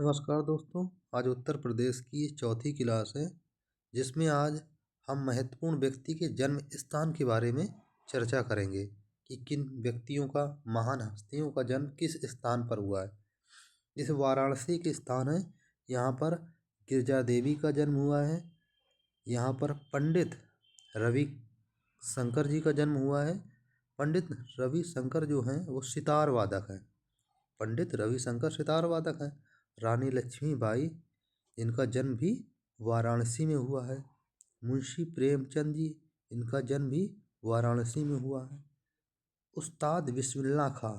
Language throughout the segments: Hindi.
नमस्कार दोस्तों। आज उत्तर प्रदेश की चौथी क्लास है, जिसमें आज हम महत्वपूर्ण व्यक्ति के जन्म स्थान के बारे में चर्चा करेंगे कि किन व्यक्तियों का, महान हस्तियों का जन्म किस स्थान पर हुआ है। जैसे वाराणसी के स्थान है, यहाँ पर गिरजा देवी का जन्म हुआ है। यहाँ पर पंडित रवि शंकर जी का जन्म हुआ है। पंडित रवि शंकर जो हैं वो सितार वादक हैं। पंडित रविशंकर सितार वादक हैं। रानी लक्ष्मीबाई, इनका जन्म भी वाराणसी में हुआ है। मुंशी प्रेमचंद जी, इनका जन्म भी वाराणसी में हुआ है। उस्ताद बिस्मिल्लाह खां,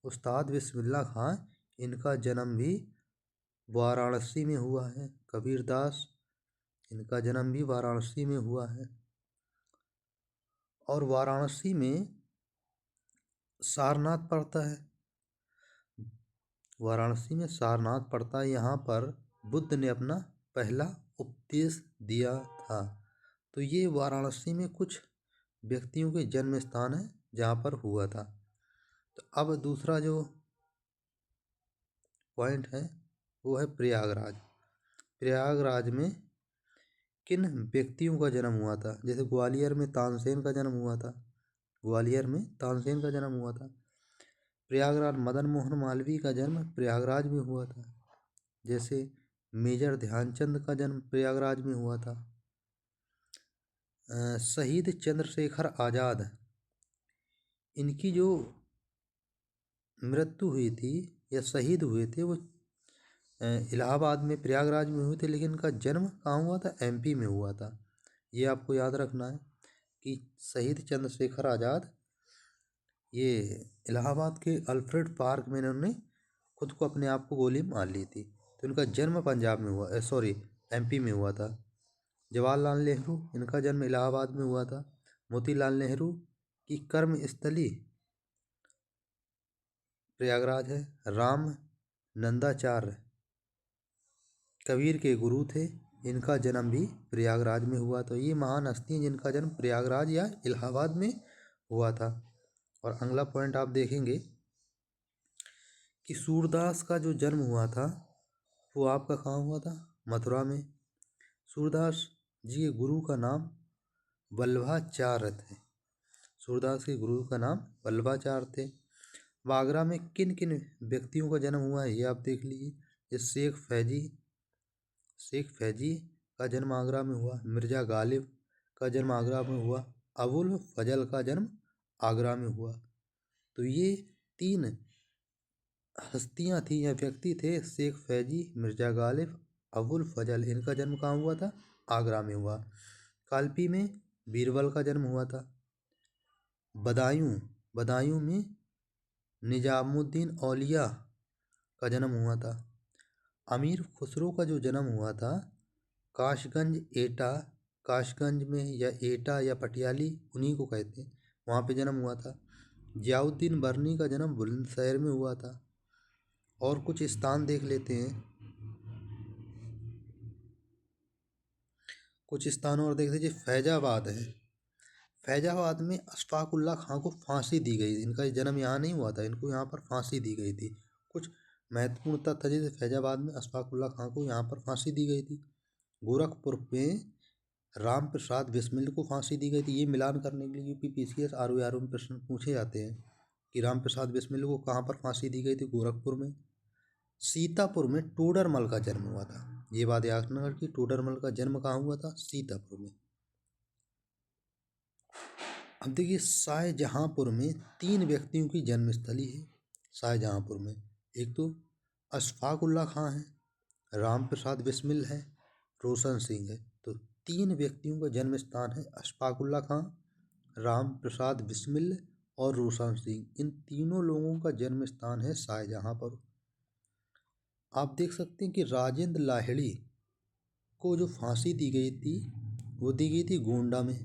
उस्ताद बिस्मिल्लाह खां, इनका जन्म भी वाराणसी में हुआ है। कबीरदास, इनका जन्म भी वाराणसी में हुआ है। और वाराणसी में सारनाथ पड़ता है। वाराणसी में सारनाथ पड़ता है। यहाँ पर बुद्ध ने अपना पहला उपदेश दिया था। तो ये वाराणसी में कुछ व्यक्तियों के जन्म स्थान है जहाँ पर हुआ था। तो अब दूसरा जो पॉइंट है वो है प्रयागराज। प्रयागराज में किन व्यक्तियों का जन्म हुआ था। जैसे ग्वालियर में तानसेन का जन्म हुआ था। ग्वालियर में तानसेन का जन्म हुआ था। प्रयागराज मदन मोहन मालवीय का जन्म प्रयागराज में हुआ था। जैसे मेजर ध्यानचंद का जन्म प्रयागराज में हुआ था। शहीद चंद्रशेखर आज़ाद, इनकी जो मृत्यु हुई थी या शहीद हुए थे वो इलाहाबाद में, प्रयागराज में हुए थे, लेकिन इनका जन्म कहाँ हुआ था? एमपी में हुआ था। ये आपको याद रखना है कि शहीद चंद्रशेखर आज़ाद ये इलाहाबाद के अल्फ्रेड पार्क में इन्होंने खुद को, अपने आप को गोली मार ली थी। तो इनका जन्म पंजाब में हुआ, एमपी में हुआ था। जवाहरलाल नेहरू, इनका जन्म इलाहाबाद में हुआ था। मोतीलाल नेहरू की कर्म स्थली प्रयागराज है। राम नंदाचार्य कबीर के गुरु थे, इनका जन्म भी प्रयागराज में हुआ। तो ये महान हस्ती जिनका जन्म प्रयागराज या इलाहाबाद में हुआ था। और अगला पॉइंट आप देखेंगे कि सूरदास का जो जन्म हुआ था वो आपका कहाँ हुआ था? मथुरा में। सूरदास जी के गुरु का नाम वल्लभाचार्य थे। सूरदास के गुरु का नाम वल्लभाचार्य थे। आगरा में किन किन व्यक्तियों का जन्म हुआ है ये आप देख लीजिए। शेख फैजी का जन्म आगरा में हुआ। मिर्जा गालिब का जन्म आगरा में हुआ। अबुल फजल का जन्म आगरा में हुआ। तो ये तीन हस्तियां थी या व्यक्ति थे, शेख फैजी, मिर्जा गालिब, अबुल फजल। इनका जन्म कहाँ हुआ था? आगरा में हुआ। कालपी में बीरबल का जन्म हुआ था। बदायूं में निजामुद्दीन औलिया का जन्म हुआ था। अमीर खुसरो का जो जन्म हुआ था काशगंज में, या एटा या पटियाली, उन्हीं को कहते हैं, वहाँ पे जन्म हुआ था। जियाउद्दीन बर्नी का जन्म बुलंदशहर में हुआ था। और कुछ स्थान देख लेते हैं, कुछ स्थान और देख लीजिए। फैजाबाद है। फैजाबाद में अशफाकुल्ला खां को फांसी दी गई। इनका जन्म यहाँ नहीं हुआ था, इनको यहाँ पर फांसी दी गई थी। कुछ महत्वपूर्ण तथ्य, जैसे फैजाबाद में अशफाकुल्ला खां को यहाँ पर फांसी दी गई थी। गोरखपुर में राम प्रसाद बिस्मिल को फांसी दी गई थी। ये मिलान करने के लिए यूपीपीसीएस आरओ में प्रश्न पूछे जाते हैं कि राम प्रसाद बिस्मिल को कहाँ पर फांसी दी गई थी? गोरखपुर में। सीतापुर में टोडरमल का जन्म हुआ था। ये बात याद रखना कि टोडरमल का जन्म कहाँ हुआ था? सीतापुर में। अब देखिए, शाहजहांपुर में 3 व्यक्तियों की जन्मस्थली है। शाहजहांपुर में एक तो अशफाकुल्ला खां है, राम प्रसाद बिस्मिल है, रोशन सिंह है। तो 3 व्यक्तियों का जन्म स्थान है अशफाकुल्ला खां, राम प्रसाद बिस्मिल और रोशन सिंह। इन तीनों लोगों का जन्म स्थान है शाहजहांपुर। आप देख सकते हैं कि राजेंद्र लाहिड़ी को जो फांसी दी गई थी वो दी गई थी गोंडा में।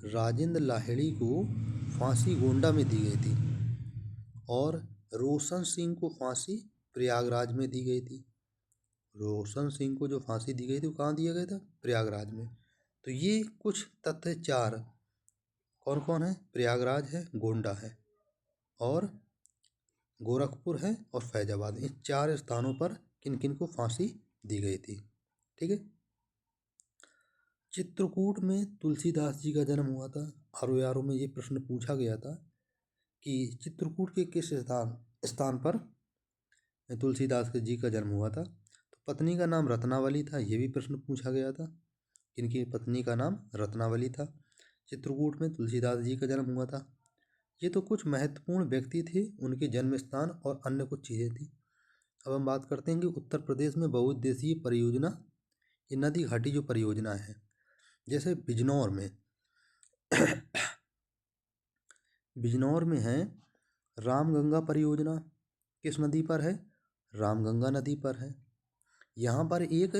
राजेंद्र लाहिड़ी को फांसी गोंडा में दी गई थी। और रोशन सिंह को फांसी प्रयागराज में दी गई थी। रोशन सिंह को जो फांसी दी गई थी वो कहाँ दिया गया था? प्रयागराज में। तो ये कुछ तथ्य 4 कौन कौन है? प्रयागराज है, गोंडा है, और गोरखपुर है, और फैजाबाद। इन 4 स्थानों पर किन किन को फांसी दी गई थी। ठीक है। चित्रकूट में तुलसीदास जी का जन्म हुआ था। आरओ में ये प्रश्न पूछा गया था कि चित्रकूट के किस स्थान पर तुलसीदास जी का जन्म हुआ था। तो पत्नी का नाम रत्नावली था, ये भी प्रश्न पूछा गया था। इनकी पत्नी का नाम रत्नावली था। चित्रकूट में तुलसीदास जी का जन्म हुआ था। ये तो कुछ महत्वपूर्ण व्यक्ति थे, उनके जन्म स्थान और अन्य कुछ चीज़ें थी। अब हम बात करते हैं कि उत्तर प्रदेश में बहुउद्देशीय परियोजना, ये नदी घाटी जो परियोजना है, जैसे बिजनौर में है रामगंगा परियोजना। किस नदी पर है? रामगंगा नदी पर है। यहाँ पर एक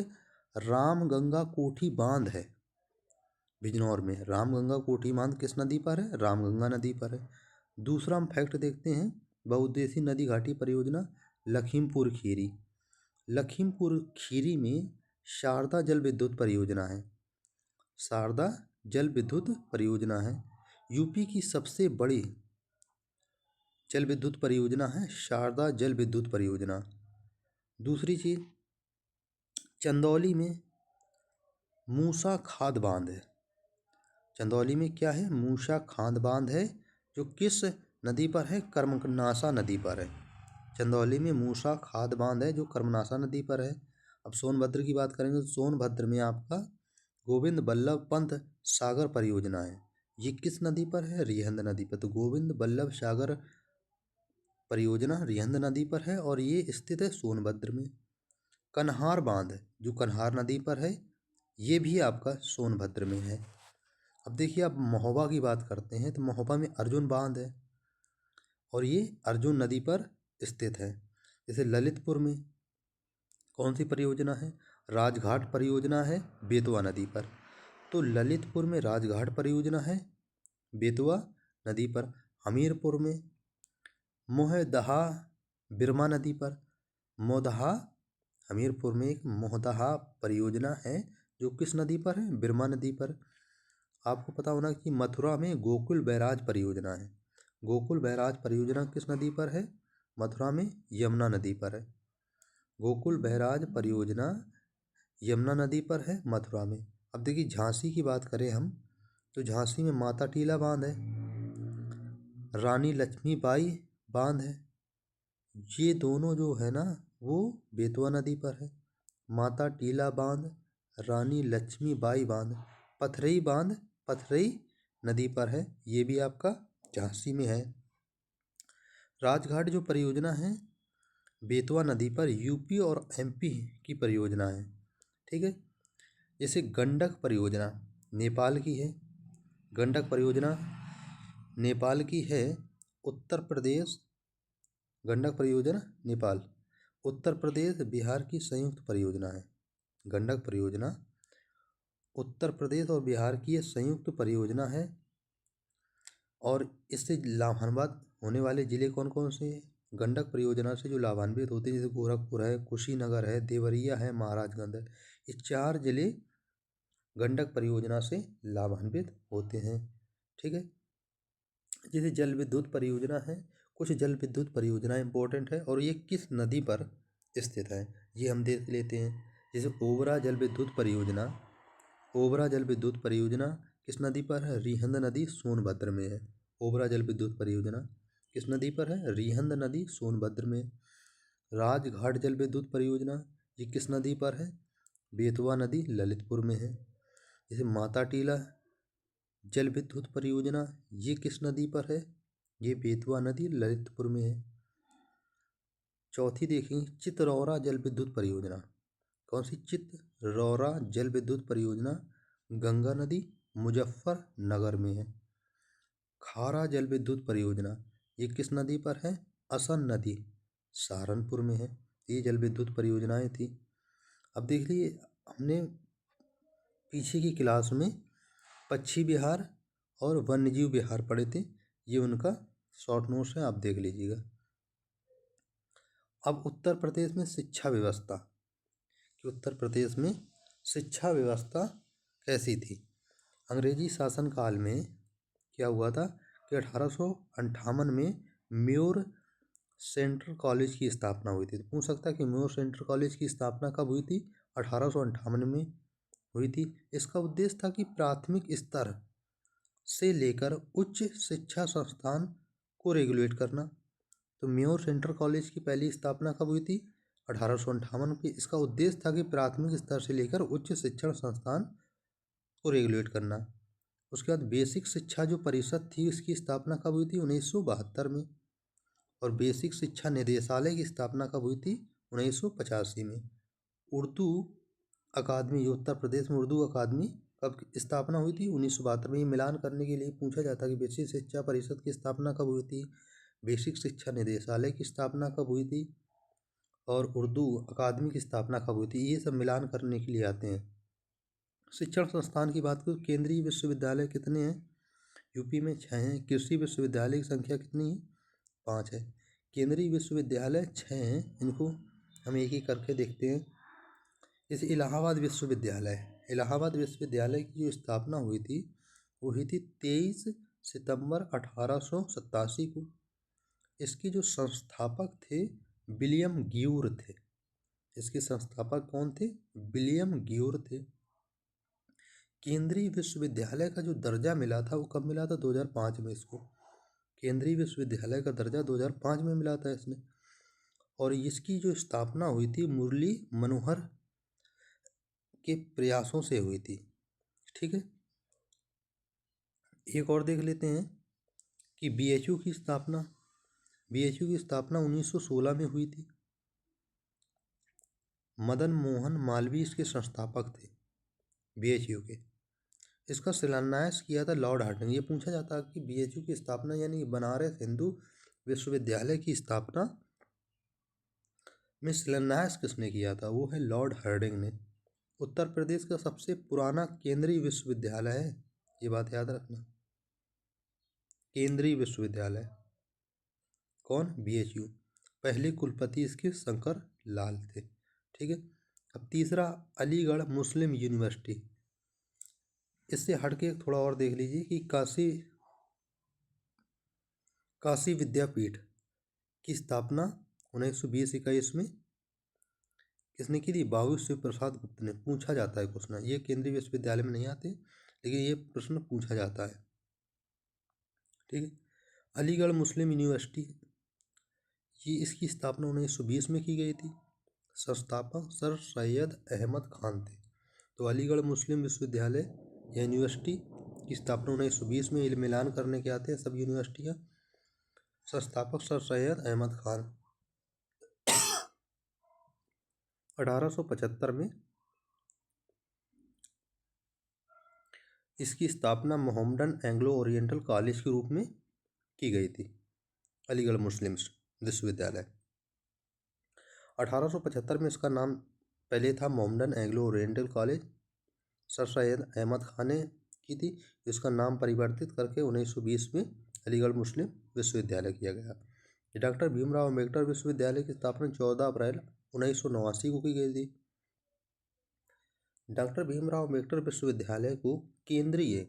रामगंगा कोठी बांध है। बिजनौर में रामगंगा कोठी बांध किस नदी पर है? रामगंगा नदी पर है। दूसरा हम फैक्ट देखते हैं, बहुउद्देशीय नदी घाटी परियोजना लखीमपुर खीरी। लखीमपुर खीरी में शारदा जल विद्युत परियोजना है। शारदा जल विद्युत परियोजना है। यूपी की सबसे बड़ी जल विद्युत परियोजना है शारदा जल विद्युत परियोजना। दूसरी चीज, चंदौली में मूसा खाद बांध है। चंदौली में क्या है? मूसा खाद बांध है, जो किस नदी पर है? कर्मनासा नदी पर है। चंदौली में मूसा खाद बांध है जो कर्मनासा नदी पर है। अब सोनभद्र की बात करेंगे तो सोनभद्र में आपका गोविंद बल्लभ पंत सागर परियोजना है। ये किस नदी पर है? रिहंद नदी पर। तो गोविंद बल्लभ सागर परियोजना रिहंद नदी पर है और ये स्थित है सोनभद्र में। कन्हार बांध जो कन्हार नदी पर है, ये भी आपका सोनभद्र में है। अब देखिए, आप महोबा की बात करते हैं तो महोबा में अर्जुन बांध है और ये अर्जुन नदी पर स्थित है। जैसे ललितपुर में कौन सी परियोजना है? राजघाट परियोजना है बेतवा नदी पर। तो ललितपुर में राजघाट परियोजना है बेतवा नदी पर। हमीरपुर में मोहदहा बिरमा नदी पर। मोदहा, हमीरपुर में एक मोहदहा परियोजना है जो किस नदी पर है? बिरमा नदी पर। आपको पता होना कि मथुरा में गोकुल बैराज परियोजना है। गोकुल बैराज परियोजना किस नदी पर है? मथुरा में यमुना नदी पर है। गोकुल बैराज परियोजना यमुना नदी पर है मथुरा में। अब देखिए, झांसी की बात करें हम तो झांसी में माता टीला बांध है, रानी लक्ष्मीबाई बांध है। ये दोनों जो है ना, वो बेतवा नदी पर है। माता टीला बांध, रानी लक्ष्मीबाई बांध। पथरई बांध पथरई नदी पर है, ये भी आपका झांसी में है। राजघाट जो परियोजना है बेतवा नदी पर यूपी और एमपी की परियोजना है। ठीक है। जैसे गंडक परियोजना नेपाल की है। गंडक परियोजना नेपाल की है। उत्तर प्रदेश, गंडक परियोजना नेपाल, उत्तर प्रदेश बिहार की संयुक्त परियोजना है। गंडक परियोजना उत्तर प्रदेश और बिहार की ये संयुक्त परियोजना है। और इससे लाभान्वित होने वाले जिले कौन कौन से हैं? गंडक परियोजना से जो लाभान्वित होते हैं जैसे गोरखपुर है, कुशीनगर है, देवरिया है, महाराजगंज है। ये 4 जिले गंडक परियोजना से लाभान्वित होते हैं। ठीक है। जैसे जल विद्युत परियोजना है, कुछ जल विद्युत परियोजना इंपॉर्टेंट है और ये किस नदी पर स्थित है ये हम देख लेते हैं। जैसे ओबरा जल विद्युत परियोजना, ओबरा जल विद्युत परियोजना किस नदी पर है? रिहंद नदी सोनभद्र में है। ओबरा जल विद्युत परियोजना किस नदी पर है? रिहंद नदी सोनभद्र में। राजघाट जल विद्युत परियोजना ये किस नदी पर है? बेतवा नदी ललितपुर में है। जैसे माता टीला जल विद्युत परियोजना ये किस नदी पर है? ये बेतवा नदी ललितपुर में है। चौथी देखेंगे चितरौरा जल विद्युत परियोजना। कौन सी? चितरौरा जल विद्युत परियोजना गंगा नदी मुजफ्फरनगर में है। खारा जल विद्युत परियोजना ये किस नदी पर है? असन नदी सहारनपुर में है। ये जल विद्युत परियोजनाएं थी। अब देख लीजिए, हमने पीछे की क्लास में पक्षी विहार और वन्यजीव विहार पढ़े थे, ये उनका शॉर्ट नोट्स है, आप देख लीजिएगा। अब उत्तर प्रदेश में शिक्षा व्यवस्था, कि उत्तर प्रदेश में शिक्षा व्यवस्था कैसी थी। अंग्रेजी शासन काल में क्या हुआ था कि 1858 में म्योर सेंट्रल कॉलेज की स्थापना हुई थी? तो पूछ सकता है कि म्योर सेंट्रल कॉलेज की स्थापना कब हुई थी? 1858 में हुई थी। इसका उद्देश्य था कि प्राथमिक स्तर से लेकर उच्च शिक्षा संस्थान को रेगुलेट करना। तो म्योर सेंट्रल कॉलेज की पहली स्थापना कब हुई थी? 1858 में। इसका उद्देश्य था कि प्राथमिक स्तर से लेकर उच्च शिक्षण संस्थान को रेगुलेट करना। उसके बाद बेसिक शिक्षा जो परिषद थी इसकी स्थापना कब हुई थी? 1972 में। और बेसिक शिक्षा निदेशालय की स्थापना कब हुई थी? 1985 में। उर्दू अकादमी, जो उत्तर प्रदेश में उर्दू अकादमी कब स्थापना हुई थी? 1972 में। मिलान करने के लिए पूछा जाता है कि बेसिक शिक्षा परिषद की स्थापना कब हुई थी, बेसिक शिक्षा निदेशालय की स्थापना कब हुई थी और उर्दू अकादमी की स्थापना कब हुई थी। ये सब मिलान करने के लिए आते हैं। शिक्षण संस्थान की बात करूँ, केंद्रीय विश्वविद्यालय कितने हैं? यूपी में 6 हैं। कृषि विश्वविद्यालय की संख्या कितनी है? 5 है। केंद्रीय विश्वविद्यालय 6 हैं, इनको हम एक एक करके देखते हैं। जैसे इलाहाबाद विश्वविद्यालय, इलाहाबाद विश्वविद्यालय की जो स्थापना हुई थी वो हुई थी 23 सितंबर 1887 को। इसके जो संस्थापक थे विलियम ग्यूर थे। इसके संस्थापक कौन थे? विलियम ग्यूर थे। केंद्रीय विश्वविद्यालय का जो दर्जा मिला था वो कब मिला था? 2005 में। इसको केंद्रीय विश्वविद्यालय का दर्जा 2005 में मिला था इसने। और इसकी जो स्थापना हुई थी मुरली मनोहर के प्रयासों से हुई थी। ठीक है। एक और देख लेते हैं कि बीएचयू की स्थापना, बीएचयू की स्थापना 1916 में हुई थी। मदन मोहन मालवीय इसके संस्थापक थे बीएचयू के। इसका शिलान्यास किया था लॉर्ड हार्डिंग। ये पूछा जाता है कि बीएचयू की स्थापना यानी बनारस हिंदू विश्वविद्यालय की स्थापना में शिलान्यास किसने किया था? वो है लॉर्ड हार्डिंग ने। उत्तर प्रदेश का सबसे पुराना केंद्रीय विश्वविद्यालय है, ये बात याद रखना। केंद्रीय विश्वविद्यालय कौन? बीएचयू। पहले कुलपति इसके शंकर लाल थे। ठीक है। अब तीसरा अलीगढ़ मुस्लिम यूनिवर्सिटी। इससे हटके थोड़ा और देख लीजिए कि काशी विद्यापीठ की स्थापना 1920-21 में किसने की थी? बाबू शिव प्रसाद गुप्त ने। पूछा जाता है क्वेश्चन, ये केंद्रीय विश्वविद्यालय में नहीं आते लेकिन ये प्रश्न पूछा जाता है। ठीक है। अलीगढ़ मुस्लिम यूनिवर्सिटी, ये इसकी स्थापना 1920 में की गई थी। संस्थापक सर सैयद अहमद खान थे। तो अलीगढ़ मुस्लिम विश्वविद्यालय या यूनिवर्सिटी की स्थापना 1920 में। मिलान करने के आते हैं सब यूनिवर्सिटियाँ। संस्थापक सर सैयद अहमद खान। 1875 में इसकी स्थापना मोहम्मडन एंग्लो ओरिएंटल कॉलेज के रूप में की गई थी। अलीगढ़ मुस्लिम विश्वविद्यालय 1875 में इसका नाम पहले था Mohammedan Anglo Oriental College. Sir Syed Ahmad Khan ने की थी। इसका नाम परिवर्तित करके 1920 में अलीगढ़ मुस्लिम विश्वविद्यालय किया गया। डॉक्टर भीमराव अम्बेडकर विश्वविद्यालय की स्थापना 14 अप्रैल 1989 को की गई थी। डॉक्टर भीमराव अम्बेडकर विश्वविद्यालय को केंद्रीय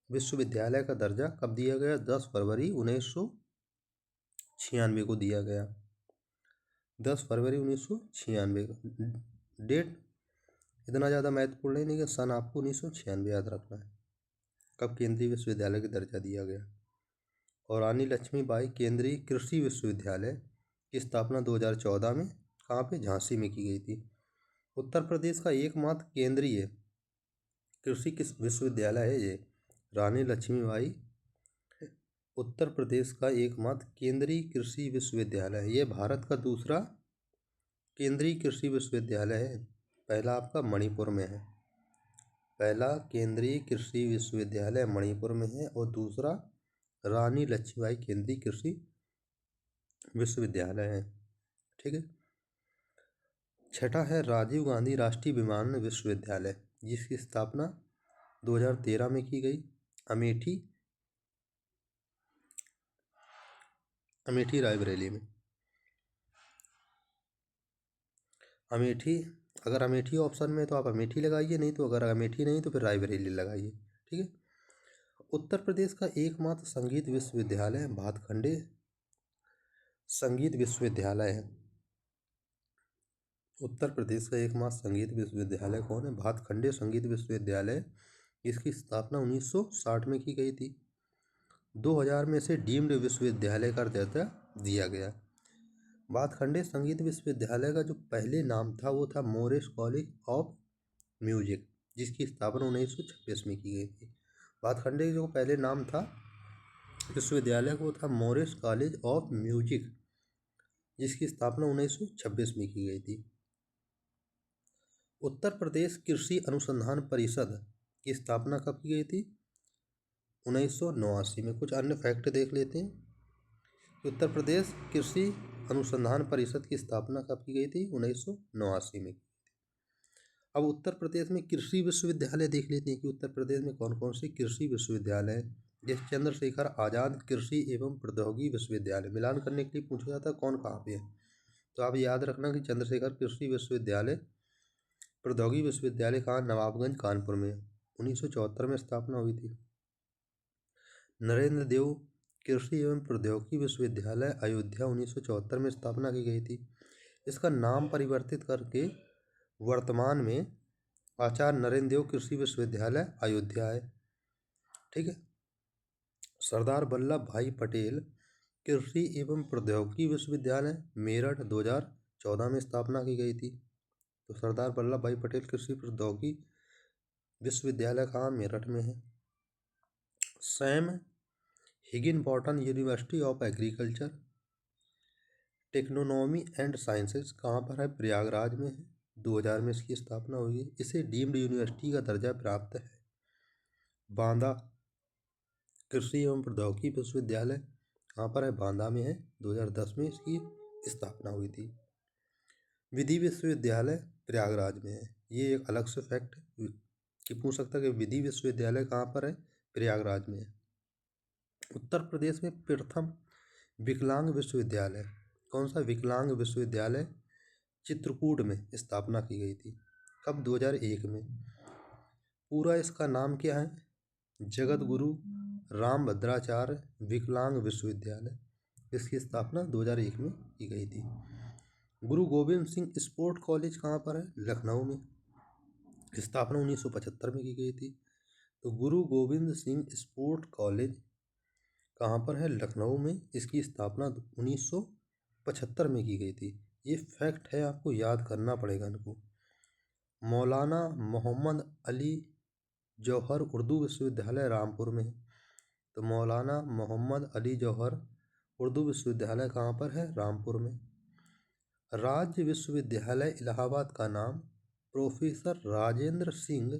विश्वविद्यालय का दर्जा कब दिया गया? 10 फरवरी 1996 को दिया गया। 10 फरवरी 1996 को डेट इतना ज़्यादा महत्वपूर्ण नहीं, लेकिन सन आपको 1996 याद रखना है कब केंद्रीय विश्वविद्यालय का दर्जा दिया गया। और रानी लक्ष्मीबाई केंद्रीय कृषि विश्वविद्यालय की स्थापना 2014 में कहाँ पे? झांसी में की गई थी। उत्तर प्रदेश का एकमात्र केंद्रीय कृषि किस विश्वविद्यालय है? ये रानी लक्ष्मीबाई उत्तर प्रदेश का एकमात्र केंद्रीय कृषि विश्वविद्यालय है। ये भारत का दूसरा केंद्रीय कृषि विश्वविद्यालय है। पहला आपका मणिपुर में है। पहला केंद्रीय कृषि विश्वविद्यालय मणिपुर में है और दूसरा रानी लक्ष्मीबाई केंद्रीय कृषि विश्वविद्यालय है। ठीक है। छठा है राजीव गांधी राष्ट्रीय विमानन विश्वविद्यालय, जिसकी स्थापना 2013 में की गई। अमेठी रायबरेली में। अमेठी, अगर अमेठी ऑप्शन में तो आप अमेठी लगाइए, नहीं तो अगर अमेठी नहीं तो फिर रायबरेली लगाइए। ठीक है। उत्तर प्रदेश का एकमात्र संगीत विश्वविद्यालय भातखंडे संगीत विश्वविद्यालय है। उत्तर प्रदेश का एकमात्र संगीत विश्वविद्यालय कौन है? भातखंडे संगीत विश्वविद्यालय। इसकी स्थापना 1960 में की गई थी। 2000 में से डीम्ड विश्वविद्यालय का दर्जा दिया गया। भातखंडे संगीत विश्वविद्यालय का जो पहले नाम था वो था मोरिस कॉलेज ऑफ म्यूजिक, जिसकी स्थापना 1926 में की गई थी। भातखंडे जो पहले नाम था विश्वविद्यालय को था मोरिस कॉलेज ऑफ म्यूजिक, जिसकी स्थापना 1926 में की गई थी। उत्तर प्रदेश कृषि अनुसंधान परिषद की स्थापना कब की गई थी? 1989 में। कुछ अन्य फैक्ट देख लेते हैं। उत्तर प्रदेश कृषि अनुसंधान परिषद की स्थापना कब की गई थी? 1989 में। अब उत्तर प्रदेश में कृषि विश्वविद्यालय देख लेते हैं कि उत्तर प्रदेश में कौन कौन से कृषि विश्वविद्यालय हैं। जैसे चंद्रशेखर आज़ाद कृषि एवं प्रौद्योगिकी विश्वविद्यालय, मिलान करने के लिए पूछा जाता है कौन कहाँ पे है, तो आप याद रखना कि चंद्रशेखर कृषि विश्वविद्यालय प्रौद्योगिकी विश्वविद्यालय कहाँ? नवाबगंज कानपुर में 1974 में स्थापना हुई थी। नरेंद्र देव कृषि एवं प्रौद्योगिकी विश्वविद्यालय अयोध्या 1974 में स्थापना की गई थी। इसका नाम परिवर्तित करके वर्तमान में आचार्य नरेंद्र देव कृषि विश्वविद्यालय अयोध्या है। ठीक है। सरदार वल्लभ भाई पटेल कृषि एवं प्रौद्योगिकी विश्वविद्यालय मेरठ 2014 में स्थापना की गई थी। तो सरदार वल्लभ भाई पटेल कृषि प्रौद्योगिकी विश्वविद्यालय कहाँ? मेरठ में है। Sam Higginbottom university of agriculture टेक्नोनॉमी एंड साइंसेज कहाँ पर है? प्रयागराज में है। 2000 में इसकी स्थापना हुई है। इसे डीम्ड यूनिवर्सिटी का दर्जा प्राप्त है। बांदा कृषि एवं प्रौद्योगिकी विश्वविद्यालय कहाँ पर है? बांदा में है। 2010 में इसकी स्थापना हुई थी। विधि विश्वविद्यालय प्रयागराज में है। ये एक अलग से फैक्ट कि पूछ सकता है कि विधि विश्वविद्यालय कहाँ पर है? प्रयागराज में है। उत्तर प्रदेश में प्रथम विकलांग विश्वविद्यालय कौन सा? विकलांग विश्वविद्यालय चित्रकूट में स्थापना की गई थी। कब? 2001 में। पूरा इसका नाम क्या है? जगत गुरु रामभद्राचार्य विकलांग विश्वविद्यालय। इसकी स्थापना 2001 में की गई थी। गुरु गोविंद सिंह स्पोर्ट कॉलेज कहाँ पर है? लखनऊ में। स्थापना 1975 में की गई थी। तो गुरु गोविंद सिंह स्पोर्ट कॉलेज कहाँ पर है? लखनऊ में। इसकी स्थापना 1975 में की गई थी। ये फैक्ट है, आपको याद करना पड़ेगा इनको। मौलाना मोहम्मद अली जौहर उर्दू विश्वविद्यालय रामपुर में है। तो मौलाना मोहम्मद अली जौहर उर्दू विश्वविद्यालय कहाँ पर है? रामपुर में। राज्य विश्वविद्यालय इलाहाबाद का नाम प्रोफेसर राजेंद्र सिंह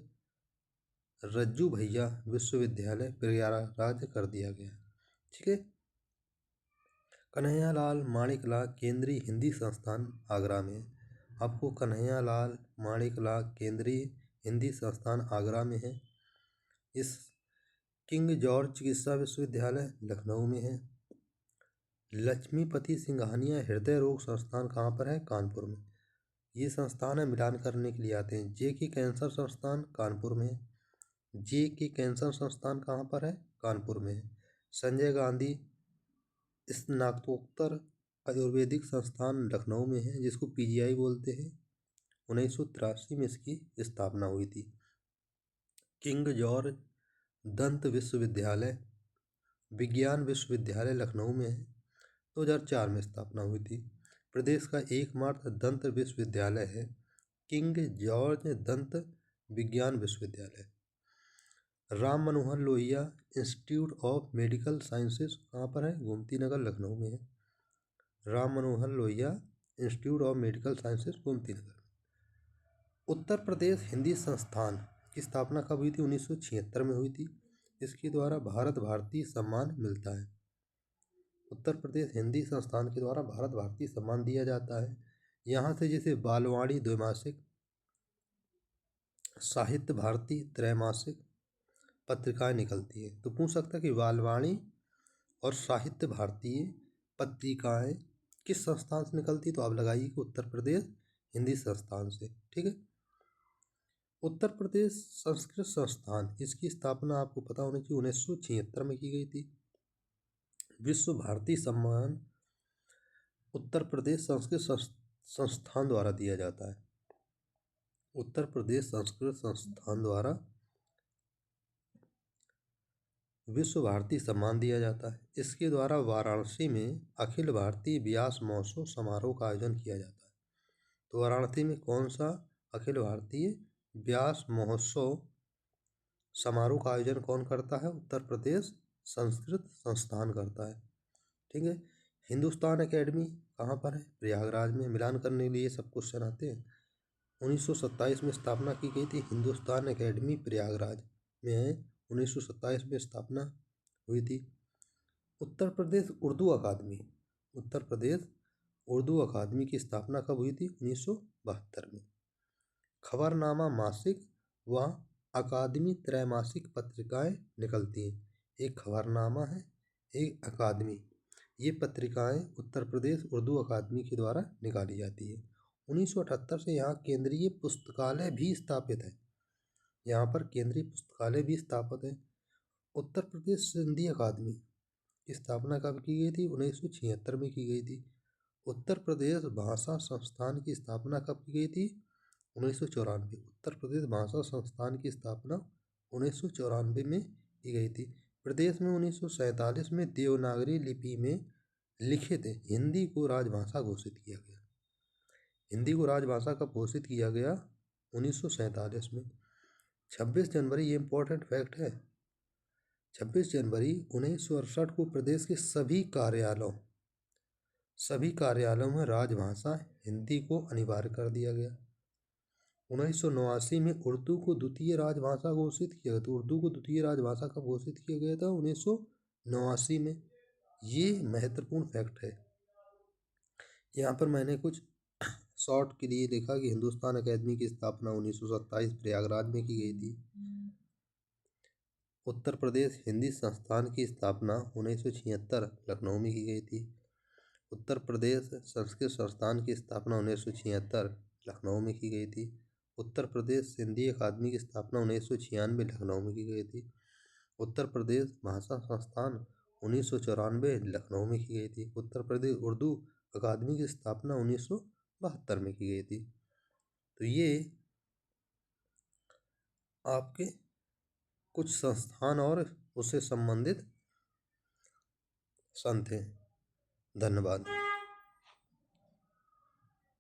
रज्जू भैया विश्वविद्यालय प्रयागराज कर दिया गया। ठीक है। कन्हैयालाल माणिकलाल केंद्रीय हिंदी संस्थान आगरा में। आपको कन्हैयालाल माणिकलाल केंद्रीय हिंदी संस्थान आगरा में है। इस किंग जॉर्ज चिकित्सा विश्वविद्यालय लखनऊ में है। लक्ष्मीपति सिंघानिया हृदय रोग संस्थान कहाँ पर है? कानपुर में। ये संस्थान है मिलान करने के लिए आते हैं। जे.के. कैंसर संस्थान कानपुर में है। जे.के. कैंसर संस्थान कहाँ पर है? कानपुर में है। संजय गांधी स्नातकोत्तर आयुर्वेदिक संस्थान लखनऊ में है, जिसको पीजीआई बोलते हैं। 1983 में इसकी स्थापना हुई थी। किंग जॉर्ज दंत विश्वविद्यालय विज्ञान विश्वविद्यालय लखनऊ में है। 2004 में स्थापना हुई थी। प्रदेश का एकमात्र दंत विश्वविद्यालय है किंग जॉर्ज दंत विज्ञान विश्वविद्यालय। Ram Manohar Lohia institute of medical sciences कहाँ पर है? गोमती नगर लखनऊ में है। Ram Manohar Lohia institute of medical sciences Gomti Nagar. Uttar Pradesh Hindi संस्थान की स्थापना कब हुई थी? 1976 में हुई थी। इसके द्वारा भारत भारती सम्मान मिलता है। उत्तर प्रदेश हिंदी संस्थान के द्वारा भारत भारती सम्मान दिया जाता है। यहाँ से जैसे बालवाणी द्वैमासिक, साहित्य भारती त्रैमासिक पत्रिकाएं निकलती है। तो पूछ सकता है कि बालवाणी और साहित्य भारतीय पत्रिकाएं किस संस्थान से निकलती, तो आप लगाइए कि उत्तर प्रदेश हिंदी संस्थान से। ठीक है। उत्तर प्रदेश संस्कृत संस्थान, इसकी स्थापना आपको पता होनी चाहिए 1976 में की गई थी। विश्व भारती सम्मान उत्तर प्रदेश संस्कृत संस्थान द्वारा दिया जाता है। उत्तर प्रदेश संस्कृत संस्थान द्वारा विश्व भारती सम्मान दिया जाता है। इसके द्वारा वाराणसी में अखिल भारतीय व्यास महोत्सव समारोह का आयोजन किया जाता है। तो वाराणसी में कौन सा अखिल भारतीय व्यास महोत्सव समारोह का आयोजन कौन करता है? उत्तर प्रदेश संस्कृत संस्थान करता है। ठीक है। हिंदुस्तान एकेडमी कहाँ पर है? प्रयागराज में। मिलान करने के लिए सब क्वेश्चन आते हैं। 1927 में स्थापना की गई थी। हिंदुस्तान एकेडमी प्रयागराज में है। 1927 में स्थापना हुई थी। उत्तर प्रदेश उर्दू अकादमी, उत्तर प्रदेश उर्दू अकादमी की स्थापना कब हुई थी? 1972 में। खबरनामा मासिक व अकादमी त्रैमासिक पत्रिकाएं निकलती हैं। एक खबरनामा है, एक अकादमी। ये पत्रिकाएं उत्तर प्रदेश उर्दू अकादमी के द्वारा निकाली जाती है। 1978 से यहाँ केंद्रीय पुस्तकालय भी स्थापित है। यहाँ पर केंद्रीय पुस्तकालय भी स्थापित है। उत्तर प्रदेश सिंधी अकादमी की स्थापना कब की गई थी? 1976 में की गई थी। उत्तर प्रदेश भाषा संस्थान की स्थापना कब की गई थी? 1994। उत्तर प्रदेश भाषा संस्थान की स्थापना 1994 में की गई थी। प्रदेश में 1947 में देवनागरी लिपि में लिखित हिंदी को राजभाषा घोषित किया गया। हिंदी को राजभाषा कब घोषित किया गया? 1947 में। 26 जनवरी, ये इम्पोर्टेंट फैक्ट है, 26 जनवरी 1968 को प्रदेश के सभी कार्यालयों में राजभाषा हिंदी को अनिवार्य कर दिया गया। 1989 में उर्दू को द्वितीय राजभाषा घोषित किया गया। तो उर्दू को द्वितीय राजभाषा कब घोषित किया गया था? 1989 में। ये महत्वपूर्ण फैक्ट है। यहाँ पर मैंने कुछ शॉर्ट के लिए देखा कि हिंदुस्तान एकेडमी की स्थापना 1927 प्रयागराज में की गई थी। उत्तर प्रदेश हिंदी संस्थान की स्थापना 1976 लखनऊ में की गई थी। उत्तर प्रदेश संस्कृत संस्थान की स्थापना 1976 लखनऊ में की गई थी। उत्तर प्रदेश सिंधी अकादमी की स्थापना 1996 लखनऊ में की गई थी। उत्तर प्रदेश भाषा संस्थान 1994 लखनऊ में की गई थी। उत्तर प्रदेश उर्दू अकादमी की स्थापना 1972 में की गई थी। तो ये आपके कुछ संस्थान और उससे संबंधित सन थे। धन्यवाद।